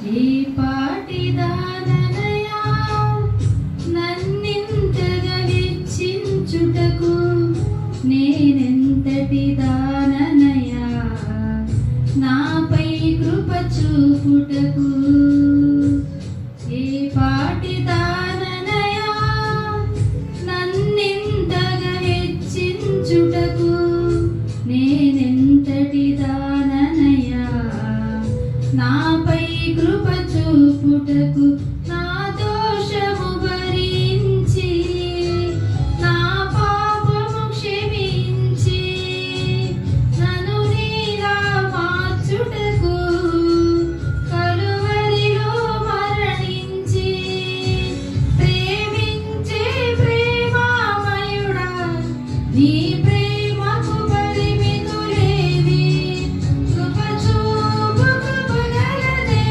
ఏ పాటిదాననయా నన్నింతగా హెచ్చించుటకు, నేనెంతటి దాననయా నాపై కృప చూపుటకు. ఏ పాటిదాననయా నన్నింతగా హెచ్చించుటకు, నేనెంతటి దాననయా నాపై కృప చూపుటకు.